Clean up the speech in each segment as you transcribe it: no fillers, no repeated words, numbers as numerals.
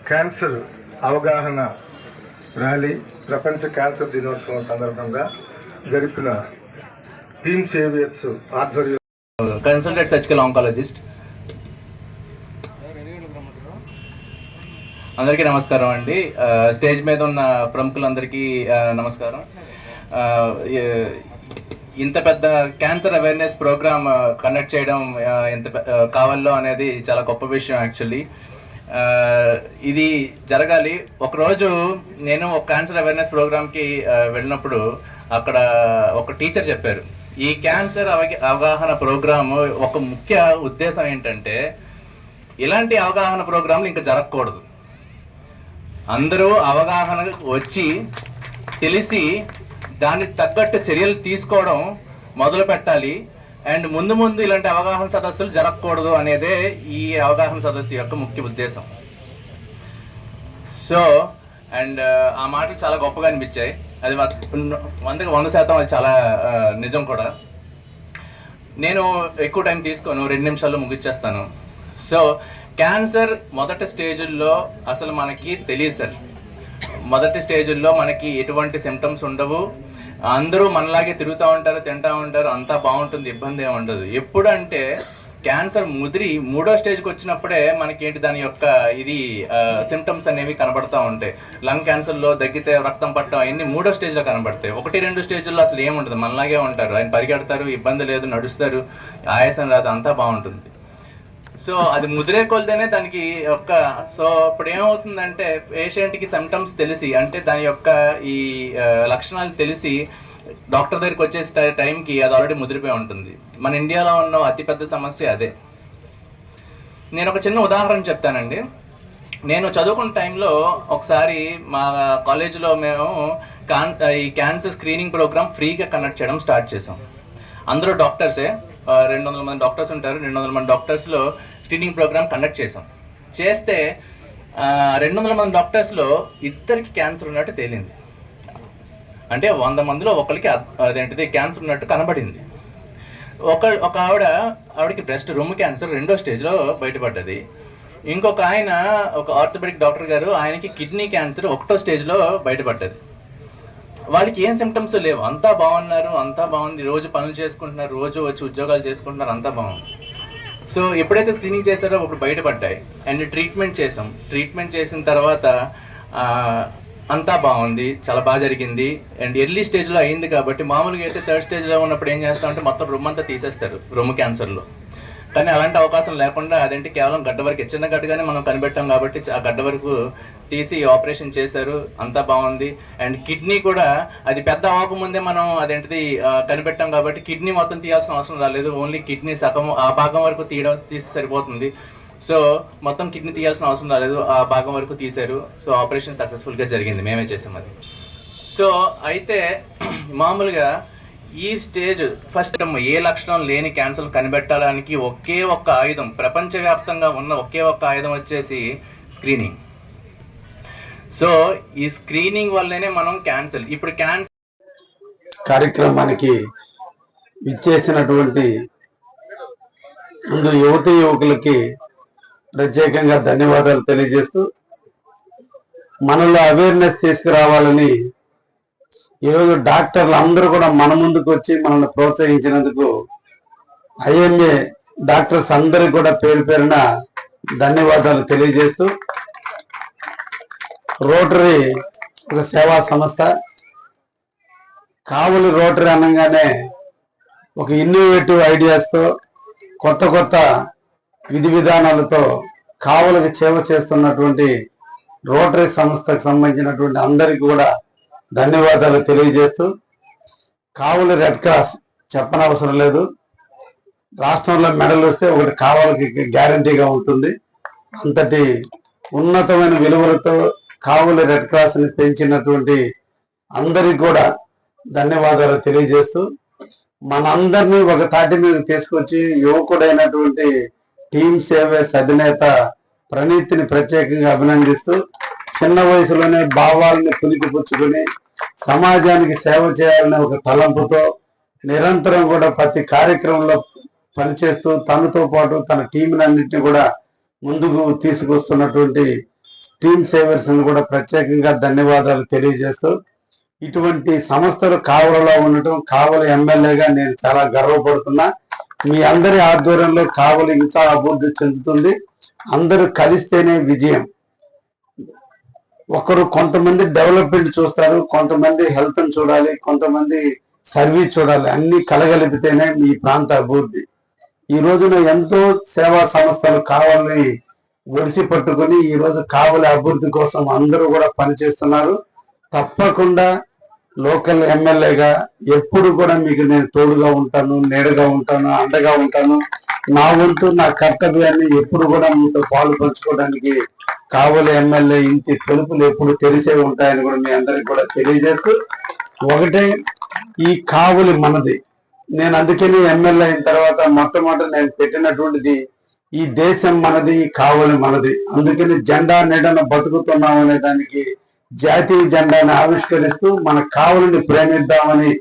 Cancer అవగాహన rally ప్రపంచ cancer దినోత్సవం సందర్భంగా జరిపిన టీమ్ సేవియర్స్ ఆధ్వర్యంలో కన్సల్టెంట్ సర్జికల్ ఆంకాలజిస్ట్ అందరికీ నమస్కారం అండి. స్టేజ్ మీద ఉన్న ప్రముఖులందరికీ నమస్కారం. ఇంత పెద్ద క్యాన్సర్ అవేర్నెస్ ప్రోగ్రామ్ కండక్ట్ చేయడం ఎంత కావాలో అనేది చాలా గొప్ప విషయం. యాక్చువల్లీ ఇది జరగాలి. ఒకరోజు నేను ఒక క్యాన్సర్ అవేర్నెస్ ప్రోగ్రామ్కి వెళ్ళినప్పుడు అక్కడ ఒక టీచర్ చెప్పారు, ఈ క్యాన్సర్ అవగాహన ప్రోగ్రాము ఒక ముఖ్య ఉద్దేశం ఏంటంటే ఇలాంటి అవగాహన ప్రోగ్రాంలు ఇంకా జరగకూడదు. అందరూ అవగాహన వచ్చి తెలిసి దానికి తగ్గట్టు చర్యలు తీసుకోవడం మొదలు పెట్టాలి. అండ్ ముందు ముందు ఇలాంటి అవగాహన సదస్సులు జరగకూడదు అనేదే ఈ అవగాహన సదస్సు యొక్క ముఖ్య ఉద్దేశం. సో అండ్ ఆ మాటలు చాలా గొప్పగా అనిపించాయి. అది 100% అది చాలా నిజం కూడా. నేను ఎక్కువ టైం తీసుకోను, 2 నిమిషాల్లో ముగిచ్చేస్తాను. సో క్యాన్సర్ మొదటి స్టేజుల్లో అసలు మనకి తెలియదు సార్. మొదటి స్టేజుల్లో మనకి ఎటువంటి సిమ్టమ్స్ ఉండవు. అందరూ మనలాగే తిరుగుతూ ఉంటారు, తింటూ ఉంటారు, అంతా బాగుంటుంది, ఇబ్బంది ఏమి ఉండదు. ఎప్పుడంటే క్యాన్సర్ ముదిరి 3వ స్టేజ్కి వచ్చినప్పుడే మనకేంటి దాని యొక్క సిమ్టమ్స్ అనేవి కనబడతా ఉంటాయి. లంగ్ క్యాన్సర్లో దగ్గితే రక్తం పట్టడం అవన్నీ 3వ స్టేజ్లో కనబడతాయి. 1-2 స్టేజ్లో అసలు ఏముండదు, మనలాగే ఉంటారు, ఆయన పరిగెడతారు, ఇబ్బంది లేదు, నడుస్తారు, ఆయాసం రాదు, అంతా బాగుంటుంది. సో అది ముదిరే కొలితేనే దానికి సో ఇప్పుడు ఏమవుతుందంటే పేషెంట్కి సిమ్టమ్స్ తెలిసి, అంటే దాని యొక్క ఈ లక్షణాలు తెలిసి డాక్టర్ దగ్గరికి వచ్చేసే టైంకి అది ఆల్రెడీ ముదిరిపోయి ఉంటుంది. మన ఇండియాలో ఉన్న అతిపెద్ద సమస్య అదే. నేను ఒక చిన్న ఉదాహరణ చెప్తానండి. నేను చదువుకున్న టైంలో ఒకసారి మా కాలేజీలో మేము ఈ క్యాన్సర్ స్క్రీనింగ్ ప్రోగ్రామ్ ఫ్రీగా కండక్ట్ చేయడం స్టార్ట్ చేసాం. అందరూ డాక్టర్సే, 200 మంది డాక్టర్స్ ఉంటారు. 200 మంది డాక్టర్స్లో స్క్రీనింగ్ ప్రోగ్రామ్ కండక్ట్ చేస్తే 200 మంది డాక్టర్స్లో 2 క్యాన్సర్ ఉన్నట్టు తేలింది. అంటే 100 మందిలో ఒకరికి అదేంటిది క్యాన్సర్ ఉన్నట్టు కనబడింది. ఒక ఆవిడకి బ్రెస్ట్ రొమ్ము క్యాన్సర్ 2వ స్టేజ్లో బయటపడ్డది. ఇంకొక ఆయన, ఒక ఆర్థోపెడిక్ డాక్టర్ గారు, ఆయనకి కిడ్నీ క్యాన్సర్ 1వ స్టేజ్లో బయటపడ్డది. వాళ్ళకి ఏం సిమ్టమ్స్ లేవు, అంతా బాగున్నారు, అంతా బాగుంది, రోజు పనులు చేసుకుంటున్నారు, రోజు వచ్చి ఉద్యోగాలు చేసుకుంటున్నారు, అంతా బాగుంది. సో ఎప్పుడైతే స్క్రీనింగ్ చేశారో అప్పుడు బయటపడ్డాయి. అండ్ ట్రీట్మెంట్ చేసిన తర్వాత అంతా బాగుంది, చాలా బాగా జరిగింది. అండ్ ఎర్లీ స్టేజ్లో అయింది కాబట్టి, మామూలుగా అయితే 3rd స్టేజ్లో ఉన్నప్పుడు ఏం చేస్తామంటే మొత్తం రొమ్మంతా తీసేస్తారు రొమ్ము క్యాన్సర్లో. కానీ అలాంటి అవకాశం లేకుండా అదేంటి కేవలం గడ్డ వరకు, చిన్న గడ్డగానే మనం కనిపెట్టాం కాబట్టి ఆ గడ్డ వరకు తీసి ఆపరేషన్ చేశారు, అంతా బాగుంది. అండ్ కిడ్నీ కూడా అది పెద్ద అవ్వకముందే మనం అదేంటిది కనిపెట్టాం కాబట్టి కిడ్నీ మొత్తం తీయాల్సిన అవసరం రాలేదు. ఓన్లీ కిడ్నీ సగం, ఆ భాగం వరకు తీసి సరిపోతుంది. సో మొత్తం కిడ్నీ తీయాల్సిన అవసరం రాలేదు, ఆ భాగం వరకు తీశారు. సో ఆపరేషన్ సక్సెస్ఫుల్గా జరిగింది, మేమే చేసాం అది. సో అయితే మామూలుగా ఈ స్టేజ్ ఫస్ట్ ఏ లక్షణం లేని క్యాన్సర్ కనిపెట్టడానికి ఒకే ఒక్క ఆయుధం, ప్రపంచవ్యాప్తంగా ఉన్న ఒకే ఒక్క ఆయుధం వచ్చేసి స్క్రీనింగ్. సో ఈ స్క్రీనింగ్ వల్లనే మనం ఇప్పుడు క్యాన్సర్ కార్యక్రమానికి ఇచ్చేసినటువంటి ముందు యువకులకి ప్రత్యేకంగా ధన్యవాదాలు తెలియజేస్తూ, మనలో అవేర్నెస్ తీసుకురావాలని ఈరోజు డాక్టర్లు అందరూ కూడా మన ముందుకు వచ్చి మనల్ని ప్రోత్సహించినందుకు ఐఎంఏ డాక్టర్స్ అందరికి కూడా పేరున ధన్యవాదాలు తెలియజేస్తూ, రోటరీ ఒక సేవా సంస్థ. కావలి రోటరీ అనగానే ఒక ఇన్నోవేటివ్ ఐడియాస్తో, కొత్త విధి విధానాలతో కావలికి సేవ చేస్తున్నటువంటి రోటరీ సంస్థకు సంబంధించినటువంటి అందరికీ కూడా ధన్యవాదాలు తెలియజేస్తూ, కావలి రెడ్ క్రాస్ చెప్పనవసరం లేదు, రాష్ట్రంలో మెడల్ వస్తే ఒకటి కావలికి గ్యారంటీగా ఉంటుంది. అంతటి ఉన్నతమైన విలువలతో కావలి రెడ్ క్రాస్ని పెంచినటువంటి అందరికి కూడా ధన్యవాదాలు తెలియజేస్తూ, మనందరినీ ఒక తాటి మీద తీసుకొచ్చి యువకుడైనటువంటి టీమ్ సేవర్స్ అధినేత ప్రణీత్ని ప్రత్యేకంగా అభినందిస్తూ, చిన్న వయసులోనే భావాలని పులికిపుచ్చుకుని సమాజానికి సేవ చేయాలనే ఒక తలంపుతో నిరంతరం కూడా ప్రతి కార్యక్రమంలో పనిచేస్తూ తనతో పాటు తన టీంలన్నింటినీ కూడా ముందుకు తీసుకొస్తున్నటువంటి టీమ్ సేవర్స్ కూడా ప్రత్యేకంగా ధన్యవాదాలు తెలియజేస్తూ, ఇటువంటి సంస్థలు కావలిలో ఉండటం, కావలి ఎమ్మెల్యేగా నేను చాలా గర్వపడుతున్నా. మీ అందరి ఆధ్వర్యంలో కావలి ఇంకా అభివృద్ధి చెందుతుంది. అందరూ కలిస్తేనే విజయం. కొంతమంది డెవలప్మెంట్ చూస్తారు, కొంతమంది హెల్త్ చూడాలి, కొంతమంది సర్వీస్ చూడాలి. అన్ని కలగలిపితేనే మీ ప్రాంత అభివృద్ధి. ఈ రోజున ఎంతో సేవా సంస్థలు కావాలని ఒడిసి పట్టుకుని ఈ రోజు కావలి అభివృద్ధి కోసం అందరూ కూడా పనిచేస్తున్నారు. తప్పకుండా లోకల్ ఎమ్మెల్యేగా ఎప్పుడు కూడా మీకు నేను తోడుగా ఉంటాను, నీడగా ఉంటాను, అండగా ఉంటాను. నా వంతు నా కర్తవ్యాన్ని ఎప్పుడు కూడా మీతో పాలు పంచుకోవడానికి కావలి ఎమ్మెల్యే ఇంటి తలుపులు ఎప్పుడు తెరిసే ఉంటాయని కూడా మీ అందరికి కూడా తెలియజేస్తూ, ఒకటే, ఈ కావలి మనది. నేను అందుకని ఎమ్మెల్యే అయిన తర్వాత మొట్టమొదటి నేను పెట్టినటువంటిది ఈ దేశం మనది, ఈ కావలి మనది. అందుకని జెండా నీడన బతుకుతున్నాం అనే దానికి జాతీయ జెండాను ఆవిష్కరిస్తూ మన కావలిని ప్రేమిద్దామని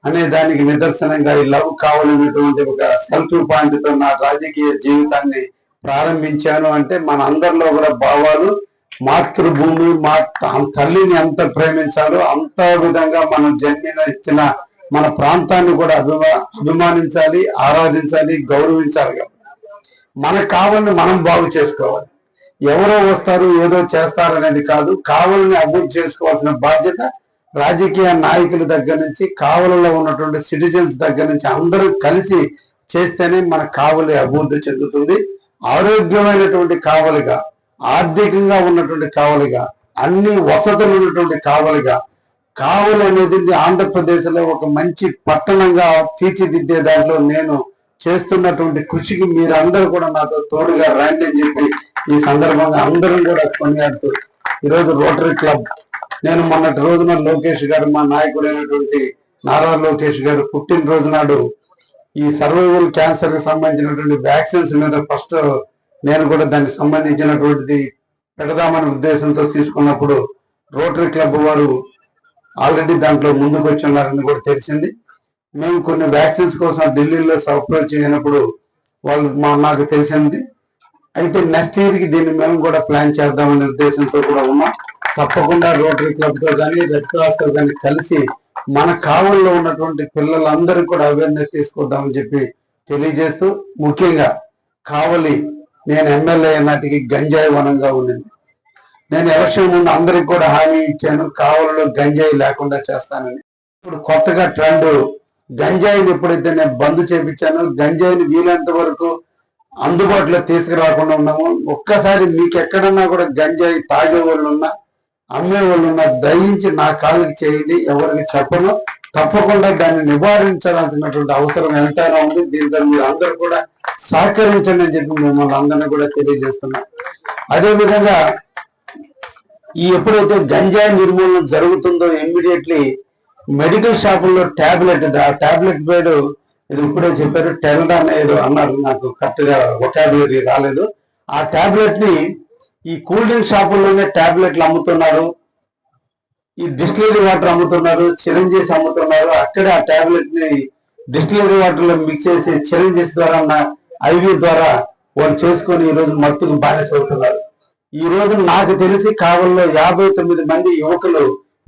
అనే దానికి నిదర్శనంగా ఈ లవ్ కావాలనేటువంటి ఒక సెల్ఫీ పాయింట్ తో నా రాజకీయ జీవితాన్ని ప్రారంభించాను. అంటే మన అందరిలో కూడా భావాలు, మాతృభూమి, మా తల్లిని ఎంత ప్రేమించాలో అంత విధంగా మనం జన్మించిన మన ప్రాంతాన్ని కూడా అభిమానించాలి, ఆరాధించాలి, గౌరవించాలి. మన కావలిని మనం బాగు చేసుకోవాలి. ఎవరో వస్తారు ఏదో చేస్తారు అనేది కాదు. కావలిని అభివృద్ధి చేసుకోవాల్సిన బాధ్యత రాజకీయ నాయకుల దగ్గర నుంచి, కావలిలో ఉన్నటువంటి సిటిజన్స్ దగ్గర నుంచి అందరూ కలిసి చేస్తేనే మన కావలి అభివృద్ధి చెందుతుంది. ఆరోగ్యమైనటువంటి కావలిగా, ఆర్థికంగా ఉన్నటువంటి కావలిగా, అన్ని వసతులు ఉన్నటువంటి కావలిగా, కావలి అనేది ఆంధ్రప్రదేశ్ లో ఒక మంచి పట్టణంగా తీర్చిదిద్దే దాంట్లో నేను చేస్తున్నటువంటి కృషికి మీరు అందరూ కూడా నాతో తోడుగా రండి అని చెప్పి ఈ సందర్భంగా అందరం కూడా కొనియాడుతూ, ఈరోజు రోటరీ క్లబ్, నేను మొన్నటి రోజున లోకేష్ గారు, మా నాయకుడైనటువంటి నారా లోకేష్ గారు పుట్టినరోజు నాడు ఈ సర్వైవల్ క్యాన్సర్ కి సంబంధించినటువంటి వ్యాక్సిన్స్ మీద ఫస్ట్ నేను కూడా దానికి సంబంధించినటువంటిది పెడదామనే ఉద్దేశంతో తీసుకున్నప్పుడు రోటరీ క్లబ్ వారు ఆల్రెడీ దాంట్లో ముందుకు వచ్చి ఉన్నారని కూడా తెలిసింది. మేము కొన్ని వ్యాక్సిన్స్ కోసం ఢిల్లీలో అప్రోచ్ చేయనప్పుడు నాకు తెలిసింది. అయితే నెక్స్ట్ ఇయర్ కి దీన్ని మేము కూడా ప్లాన్ చేద్దామనే ఉద్దేశంతో కూడా ఉన్నాం. తప్పకుండా రోటరీ క్లబ్ తో కానీ, రెడ్ క్రాస్ తో కానీ కలిసి మన కావలిలో ఉన్నటువంటి పిల్లలందరికీ కూడా అవేర్నెస్ తీసుకొద్దామని చెప్పి తెలియజేస్తూ, ముఖ్యంగా కావలి నేను ఎమ్మెల్యే నాటికి గంజాయి వనంగా ఉండింది. నేను ఎలక్షన్ ముందు అందరికి కూడా హామీ ఇచ్చాను, కావలిలో గంజాయి లేకుండా చేస్తానని. ఇప్పుడు కొత్తగా ట్రెండ్, గంజాయిని ఎప్పుడైతే నేను బంద్ చేపించానో, గంజాయిని వీలైనంత వరకు అందుబాటులో తీసుకురాకుండా ఉన్నాము. ఒక్కసారి మీకు ఎక్కడన్నా కూడా గంజాయి తాగే వాళ్ళు ఉన్నా, అమ్మే వాళ్ళు ఉన్నా, దయించి నా కాళ్ళకి చేయండి, ఎవరికి చెప్పను. తప్పకుండా దాన్ని నివారించాల్సినటువంటి అవసరం ఎంతైనా ఉంది. దీంతో మీరు అందరూ కూడా సహకరించండి అని చెప్పి మిమ్మల్ని అందరినీ కూడా తెలియజేస్తున్నా. అదేవిధంగా ఎప్పుడైతే గంజాయి నిర్మూలన జరుగుతుందో ఇమ్మీడియట్లీ మెడికల్ షాపుల్లో టాబ్లెట్, ఆ టాబ్లెట్ పేరు ఇది ఇప్పుడే చెప్పారు, టెల్డాన్ ఏదో అన్నారు, నాకు కరెక్ట్ గా వొకాబులరీ రాలేదు. ఆ టాబ్లెట్ ని ఈ కూల్ డ్రింక్ షాపుల్లోనే టాబ్లెట్లు అమ్ముతున్నారు, ఈ డిస్టిలరీ వాటర్ అమ్ముతున్నారు, చిరంజీస్ అమ్ముతున్నారు. అక్కడే ఆ టాబ్లెట్ ని డిస్టిలరీ వాటర్ లో మిక్స్ చేసి చిరంజీస్ ద్వారా, ఐవి ద్వారా వాళ్ళు చేసుకొని ఈ రోజు మత్తుకు బానిస అవుతున్నారు. ఈ రోజు నాకు తెలిసి కావలిలో 59 మంది యువకులు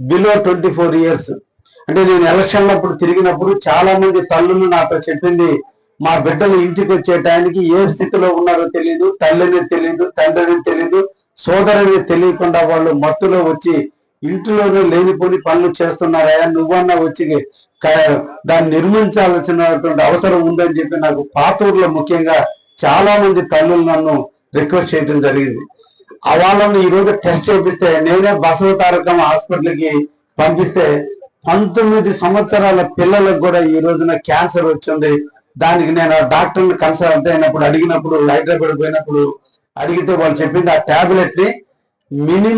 బిలో 24 years. అంటే నేను ఎలక్షన్లప్పుడు తిరిగినప్పుడు చాలా మంది తల్లులు నాతో చెప్పింది, మా బిడ్డలు ఇంటికి వచ్చే టైంకి ఏ స్థితిలో ఉన్నారో తెలియదు, తల్లిని తెలియదు, తండ్రిని తెలియదు, సోదరుని తెలియకుండా వాళ్ళు మత్తులో వచ్చి ఇంటిలోనే లేనిపోని పనులు చేస్తున్నారా, నువ్వన్నా వచ్చి దాన్ని నిర్మించాల్సినటువంటి అవసరం ఉందని చెప్పి నాకు పాతూరులో ముఖ్యంగా చాలా మంది తల్లులు నన్ను రిక్వెస్ట్ చేయడం జరిగింది. ఆ వాళ్ళని ఈ రోజు టెస్ట్ చేపిస్తే, నేనే బసవతారకం హాస్పిటల్కి పంపిస్తే 19 సంవత్సరాల పిల్లలకు కూడా ఈ రోజున క్యాన్సర్ వచ్చింది. దానికి నేను ఆ డాక్టర్ని కన్సల్ట్ అయినప్పుడు అడిగినప్పుడు, హైదరాబాద్ పోయినప్పుడు అడిగితే వాళ్ళు చెప్పింది, ఆ టాబ్లెట్ ని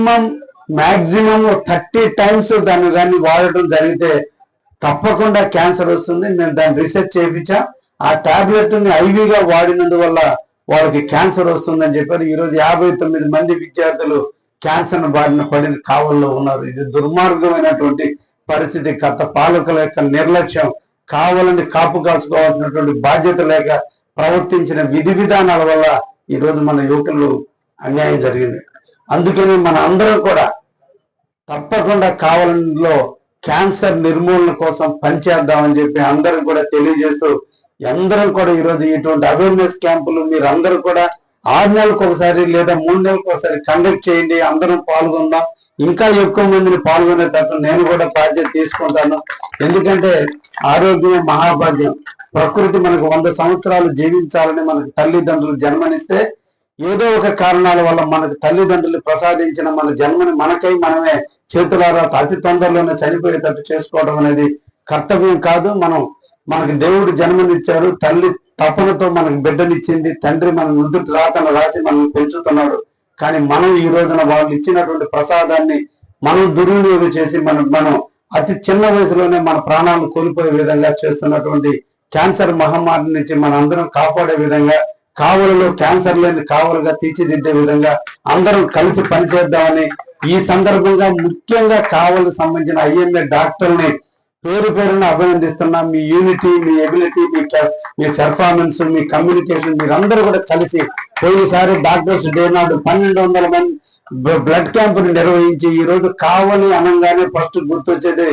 మాక్సిమం 30 times దాన్ని కానీ వాడటం జరిగితే తప్పకుండా క్యాన్సర్ వస్తుంది. నేను దాన్ని రీసెర్చ్ చేయించా. ఆ టాబ్లెట్ ని ఐవీగా వాడినందువల్ల వాళ్ళకి క్యాన్సర్ వస్తుందని చెప్పారు. ఈ రోజు 59 మంది విద్యార్థులు క్యాన్సర్ బారిన పడిన కావలిలో ఉన్నారు. ఇది దుర్మార్గమైనటువంటి పరిస్థితి. గత పాలకుల యొక్క నిర్లక్ష్యం, కావాలని కాపు కాసుకోవాల్సినటువంటి బాధ్యత లేక ప్రవర్తించిన విధి విధానాల వల్ల ఈ రోజు మన యువకులు అన్యాయం జరిగింది. అందుకని మన అందరం కూడా తప్పకుండా కావాలలో క్యాన్సర్ నిర్మూలన కోసం పనిచేద్దామని చెప్పి అందరం కూడా తెలియజేస్తూ, అందరం కూడా ఈరోజు ఇటువంటి అవేర్నెస్ క్యాంపులు మీరు అందరూ కూడా 6 నెలలకు ఒకసారి లేదా 3 నెలలకు ఒకసారి కండక్ట్ చేయండి. అందరం పాల్గొందాం. ఇంకా ఎక్కువ మందిని పాల్గొనేటట్టు నేను కూడా బాధ్యత తీసుకుంటాను. ఎందుకంటే ఆరోగ్యమే మహాభాగ్యం. ప్రకృతి మనకు 100 సంవత్సరాలు జీవించాలని మనకు తల్లిదండ్రులు జన్మనిస్తే, ఏదో ఒక కారణాల వల్ల మనకు తల్లిదండ్రులు ప్రసాదించిన మన జన్మని మనకై మనమే చేతులారా అతి తొందరలోనే చనిపోయేటట్టు చేసుకోవడం అనేది కర్తవ్యం కాదు. మనకి దేవుడు జన్మనిచ్చాడు, తల్లి తపనతో మనకు బిడ్డనిచ్చింది, తండ్రి మన నుదుటి రాతను రాసి మనం పెంచుతున్నాడు. కానీ మనం ఈ రోజున వాళ్ళు ఇచ్చినటువంటి ప్రసాదాన్ని మనం దుర్వినియోగం చేసి మనం అతి చిన్న వయసులోనే మన ప్రాణాలను కోల్పోయే విధంగా చేస్తున్నటువంటి క్యాన్సర్ మహమ్మారి నుంచి మన అందరం కాపాడే విధంగా, కావలలో క్యాన్సర్ లేని కావలుగా తీర్చిదిద్దే విధంగా అందరం కలిసి పనిచేద్దామని ఈ సందర్భంగా ముఖ్యంగా కావలకు సంబంధించిన IMA డాక్టర్ని పేరు పేరున అభినందిస్తున్నా. మీ యూనిటీ, మీ ఎబిలిటీ, మీ పెర్ఫార్మెన్స్, మీ కమ్యూనికేషన్ మీరందరూ కూడా కలిసి పోయినసారి డాక్టర్స్ డే నాడు 1200 మంది బ్లడ్ క్యాంపుని నిర్వహించి ఈ రోజు కావాలి అనగానే ఫస్ట్ గుర్తొచ్చేది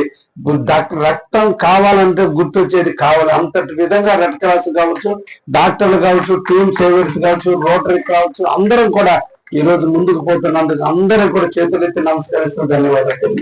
రక్తం కావాలంటే గుర్తొచ్చేది కావాలి. అంతటి విధంగా రెడ్ క్రాస్ కావచ్చు, డాక్టర్లు కావచ్చు, టీమ్ సేవర్స్ కావచ్చు, రోటరీ కావచ్చు, అందరం కూడా ఈ రోజు ముందుకు పోతున్నందుకు అందరూ కూడా చేతులెత్తి నమస్కరిస్తూ ధన్యవాదాలు.